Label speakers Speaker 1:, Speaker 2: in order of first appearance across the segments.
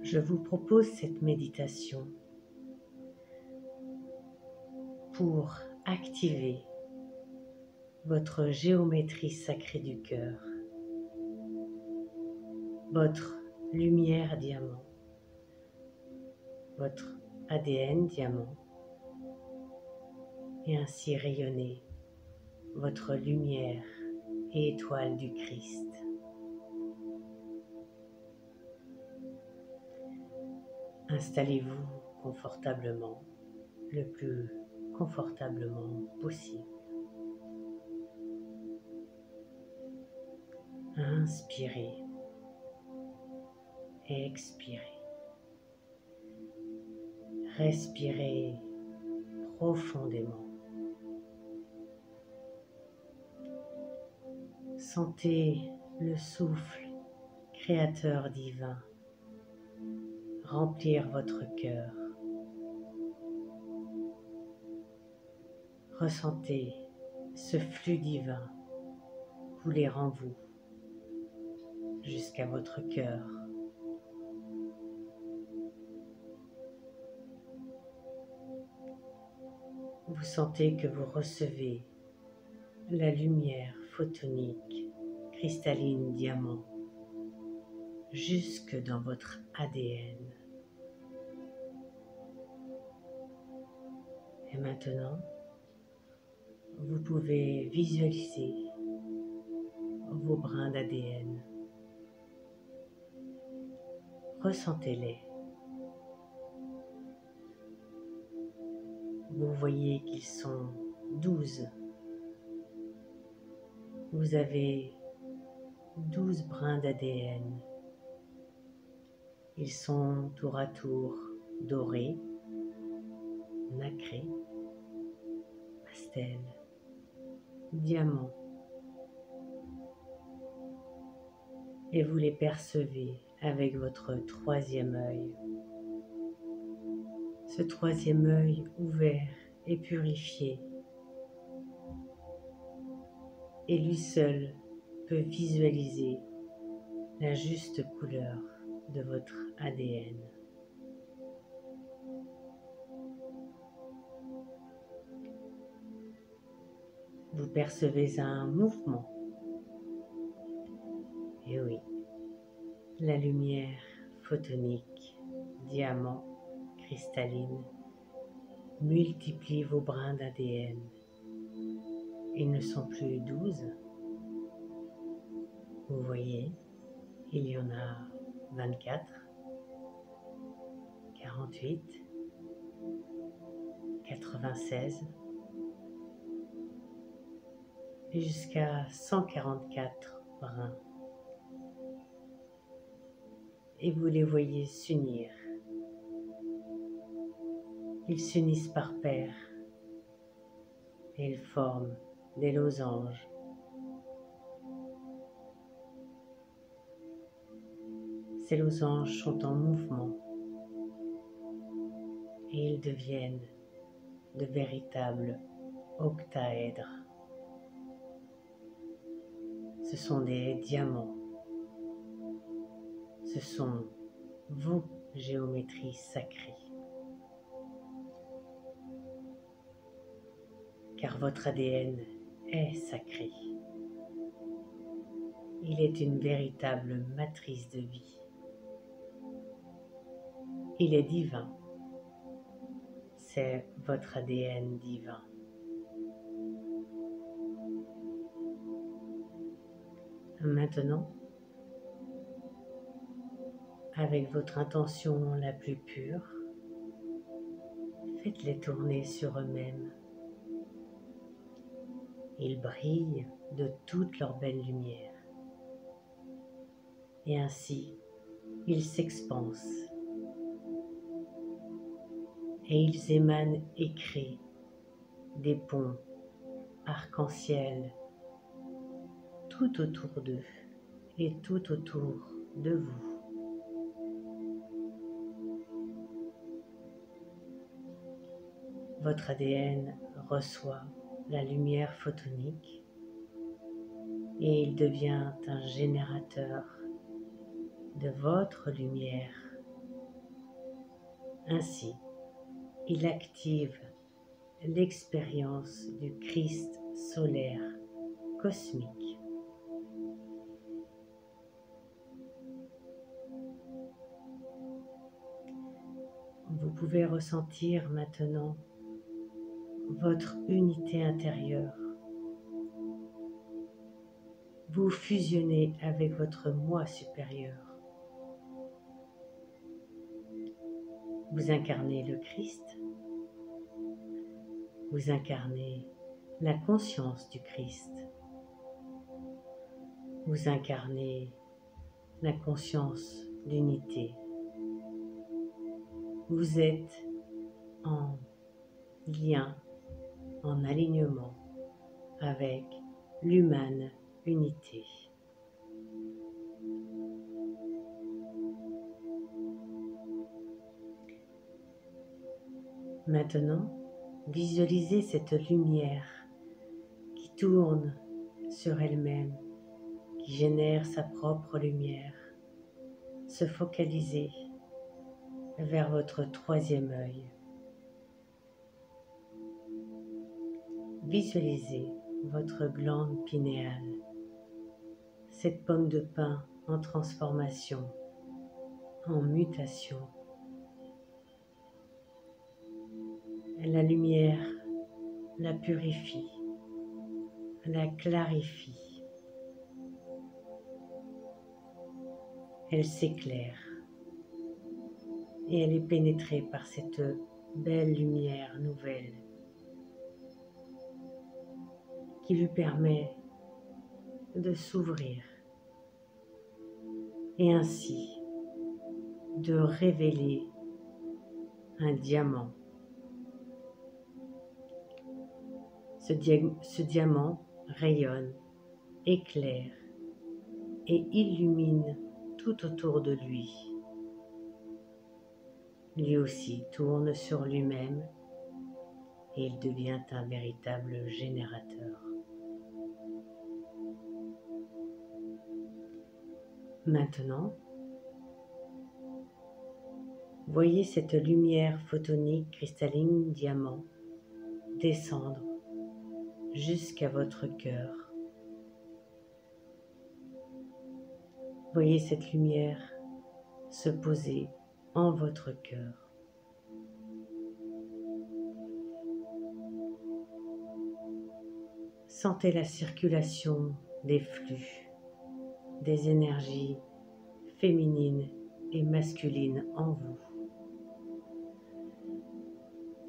Speaker 1: Je vous propose cette méditation pour activer votre géométrie sacrée du cœur, votre lumière diamant, votre ADN diamant, et ainsi rayonner votre lumière et étoile du Christ. Installez-vous confortablement, le plus confortablement possible. Inspirez et expirez. Respirez profondément. Sentez le souffle créateur divin remplir votre cœur. Ressentez ce flux divin couler en vous jusqu'à votre cœur. Vous sentez que vous recevez la lumière photonique cristalline diamant jusque dans votre ADN. Et maintenant, vous pouvez visualiser vos brins d'ADN. Ressentez-les. Vous voyez qu'ils sont 12. Vous avez 12 brins d'ADN. Ils sont tour à tour dorés, nacrés, pastel, diamant. Et vous les percevez avec votre troisième œil. Ce troisième œil ouvert et purifié. Et lui seul peut visualiser la juste couleur de votre ADN. Vous percevez un mouvement. Et oui, la lumière photonique, diamant, cristalline, multiplie vos brins d'ADN. Ils ne sont plus 12. Vous voyez, il y en a 24, 48, 96 et jusqu'à 144 brins. Et vous les voyez s'unir. Ils s'unissent par paires et ils forment des losanges. Ces losanges sont en mouvement et ils deviennent de véritables octaèdres. Ce sont des diamants. Ce sont vos géométries sacrées. Car votre ADN est sacré. Il est une véritable matrice de vie. Il est divin. C'est votre ADN divin. Maintenant, avec votre intention la plus pure, faites-les tourner sur eux-mêmes. Ils brillent de toute leur belle lumière. Et ainsi, ils s'expansent. Et ils émanent et créent des ponts arc-en-ciel tout autour d'eux et tout autour de vous. Votre ADN reçoit la lumière photonique et il devient un générateur de votre lumière Ainsi, il active l'expérience du Christ solaire cosmique. Vous pouvez ressentir maintenant votre unité intérieure. Vous fusionnez avec votre moi supérieur. Vous incarnez le Christ. Vous incarnez la conscience du Christ. Vous incarnez la conscience d'unité. Vous êtes en lien, en alignement avec l'humane unité. Maintenant, visualisez cette lumière qui tourne sur elle-même, qui génère sa propre lumière, se focaliser vers votre troisième œil. Visualisez votre glande pinéale, cette pomme de pin en transformation, en mutation. La lumière la purifie, la clarifie. Elle s'éclaire et elle est pénétrée par cette belle lumière nouvelle qui lui permet de s'ouvrir et ainsi de révéler un diamant. Ce diamant rayonne, éclaire et illumine tout autour de lui. Lui aussi tourne sur lui-même et il devient un véritable générateur. Maintenant, voyez cette lumière photonique cristalline diamant descendre jusqu'à votre cœur. Voyez cette lumière se poser en votre cœur. Sentez la circulation des flux, des énergies féminines et masculines en vous.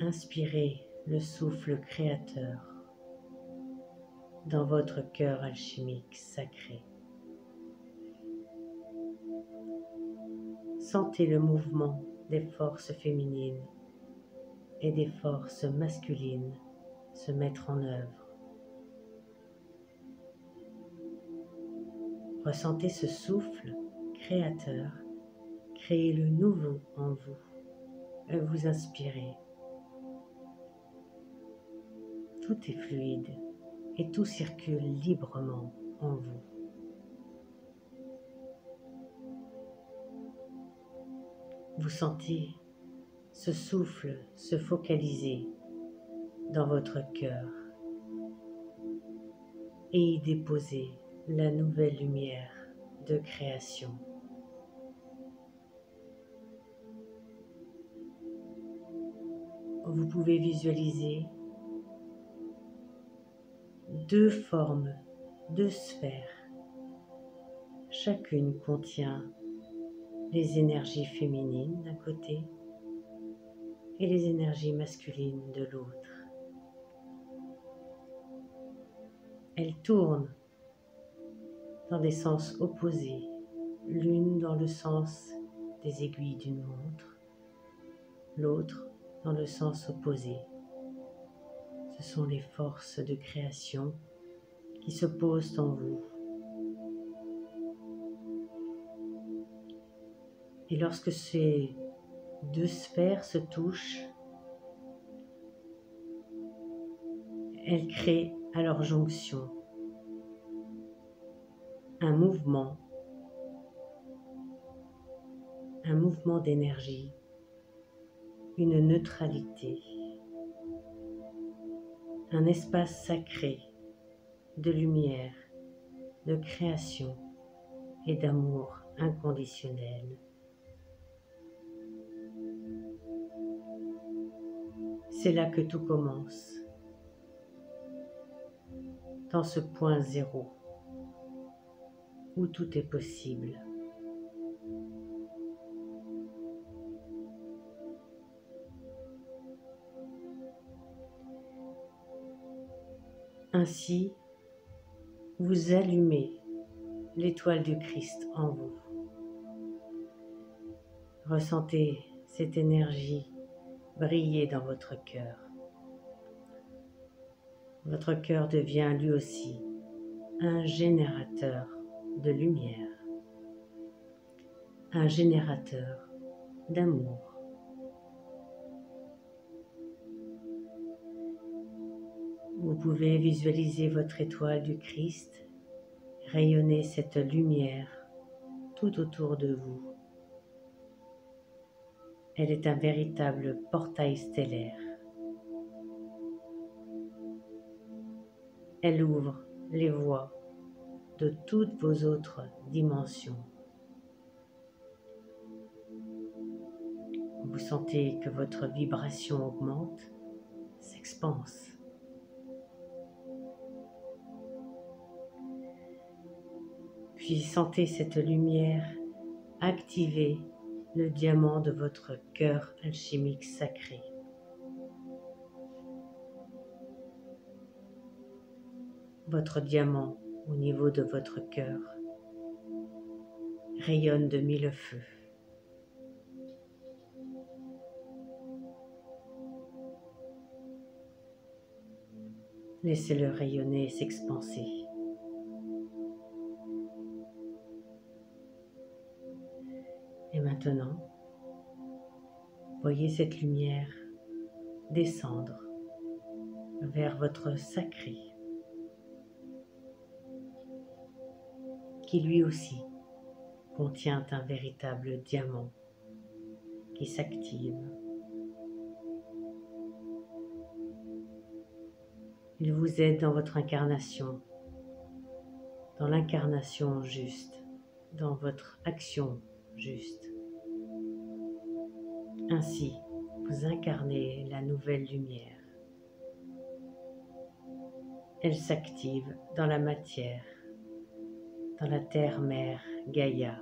Speaker 1: Inspirez le souffle créateur dans votre cœur alchimique sacré. Sentez le mouvement des forces féminines et des forces masculines se mettre en œuvre. Ressentez ce souffle créateur créer le nouveau en vous. Vous inspirez. Tout est fluide et tout circule librement en vous. Vous sentez ce souffle se focaliser dans votre cœur et y déposer la nouvelle lumière de création. Vous pouvez visualiser deux formes, deux sphères. Chacune contient les énergies féminines d'un côté et les énergies masculines de l'autre. Elles tournent dans des sens opposés, l'une dans le sens des aiguilles d'une montre, l'autre dans le sens opposé. Ce sont les forces de création qui se posent en vous. Et lorsque ces deux sphères se touchent, elles créent à leur jonction un mouvement d'énergie une neutralité, un espace sacré de lumière, de création et d'amour inconditionnel. C'est là que tout commence, dans ce point zéro où tout est possible. Ainsi, vous allumez l'étoile du Christ en vous. Ressentez cette énergie briller dans votre cœur. Votre cœur devient lui aussi un générateur de lumière, un générateur d'amour. Vous pouvez visualiser votre étoile du Christ rayonner cette lumière tout autour de vous. Elle est un véritable portail stellaire. Elle ouvre les voies de toutes vos autres dimensions. Vous sentez que votre vibration augmente, s'expanse. Puis sentez cette lumière activer le diamant de votre cœur alchimique sacré. Votre diamant au niveau de votre cœur rayonne de mille feux. Laissez-le rayonner et s'expanser. Et maintenant, voyez cette lumière descendre vers votre sacré, qui lui aussi contient un véritable diamant qui s'active. Il vous aide dans votre incarnation, dans l'incarnation juste, dans votre action juste. Ainsi, vous incarnez la nouvelle lumière. Elle s'active dans la matière, dans la terre-mère Gaïa.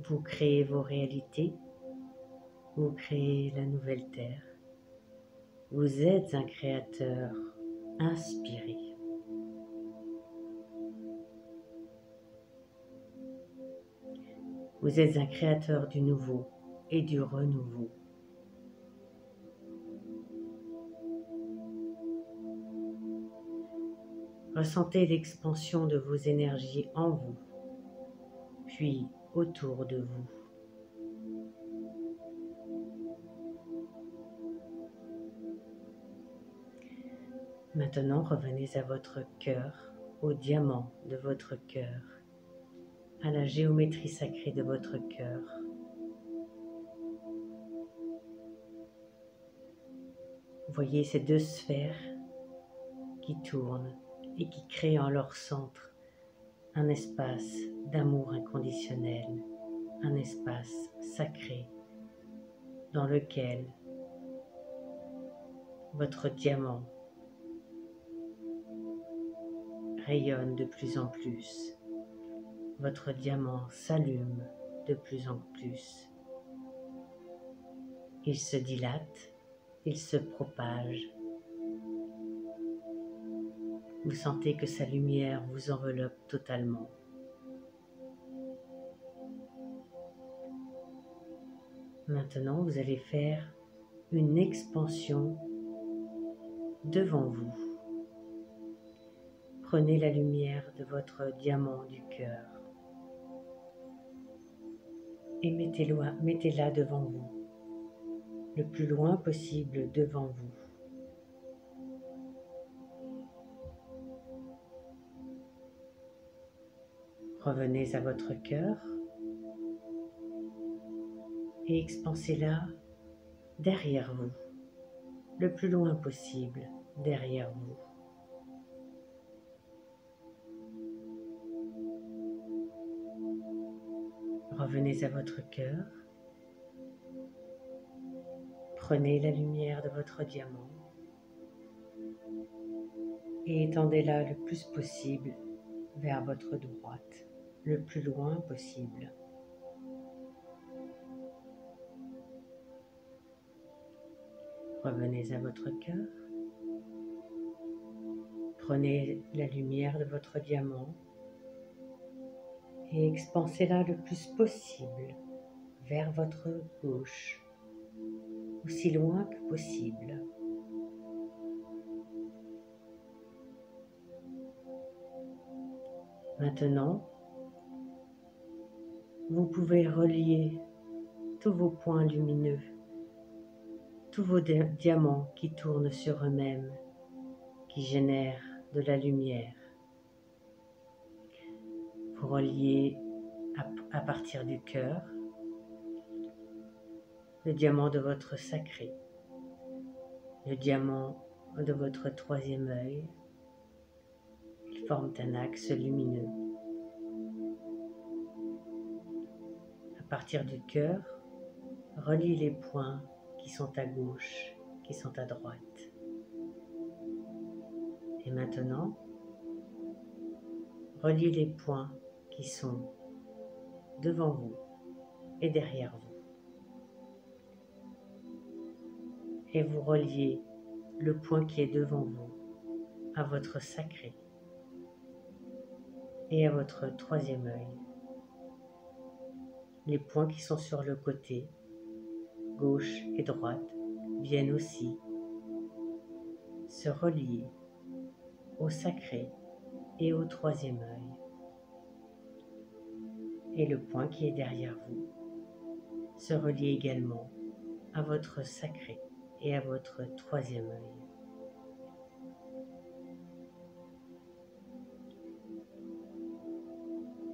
Speaker 1: Vous créez vos réalités, vous créez la nouvelle terre. Vous êtes un créateur inspiré. Vous êtes un créateur du nouveau et du renouveau. Ressentez l'expansion de vos énergies en vous, puis autour de vous. Maintenant, revenez à votre cœur, au diamant de votre cœur, à la géométrie sacrée de votre cœur. Voyez ces deux sphères qui tournent et qui créent en leur centre un espace d'amour inconditionnel, un espace sacré dans lequel votre diamant rayonne de plus en plus. Votre diamant s'allume de plus en plus. Il se dilate, il se propage. Vous sentez que sa lumière vous enveloppe totalement. Maintenant, vous allez faire une expansion devant vous. Prenez la lumière de votre diamant du cœur et mettez-la devant vous, le plus loin possible devant vous. Revenez à votre cœur. et expansez-la derrière vous, le plus loin possible derrière vous. Revenez à votre cœur. Prenez la lumière de votre diamant et étendez-la le plus possible vers votre droite, le plus loin possible. Revenez à votre cœur. Prenez la lumière de votre diamant et expansez-la le plus possible vers votre gauche, aussi loin que possible. Maintenant, vous pouvez relier tous vos points lumineux, tous vos diamants qui tournent sur eux-mêmes, qui génèrent de la lumière. Vous reliez à partir du cœur le diamant de votre sacré, le diamant de votre troisième œil. Ils forment un axe lumineux. À partir du cœur, reliez les points qui sont à gauche, qui sont à droite. Et maintenant, reliez les points qui sont devant vous et derrière vous. Et vous reliez le point qui est devant vous à votre sacré et à votre troisième œil. Les points qui sont sur le côté, gauche et droite, viennent aussi se relier au sacré et au troisième œil. Et le point qui est derrière vous se relie également à votre sacré et à votre troisième œil.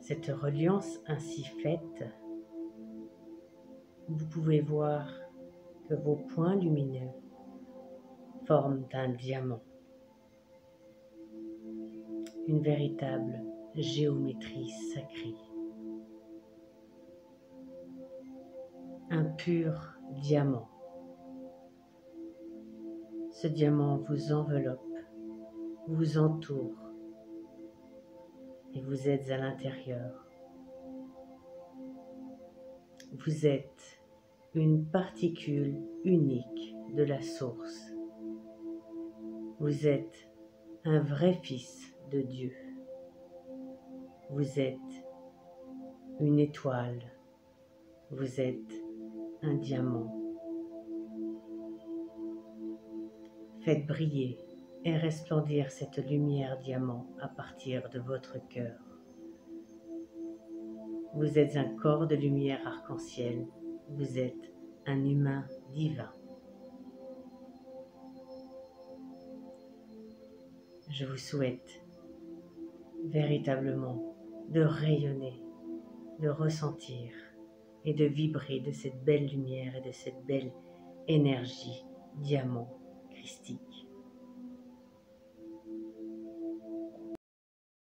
Speaker 1: Cette reliance ainsi faite, vous pouvez voir que vos points lumineux forment un diamant, une véritable géométrie sacrée, un pur diamant. Ce diamant vous enveloppe, vous entoure et vous êtes à l'intérieur. Vous êtes une particule unique de la source. Vous êtes un vrai fils de Dieu. Vous êtes une étoile. Vous êtes un diamant. Faites briller et resplendir cette lumière diamant à partir de votre cœur. Vous êtes un corps de lumière arc-en-ciel. Vous êtes un humain divin. Je vous souhaite véritablement de rayonner, de ressentir et de vibrer de cette belle lumière et de cette belle énergie diamant christique.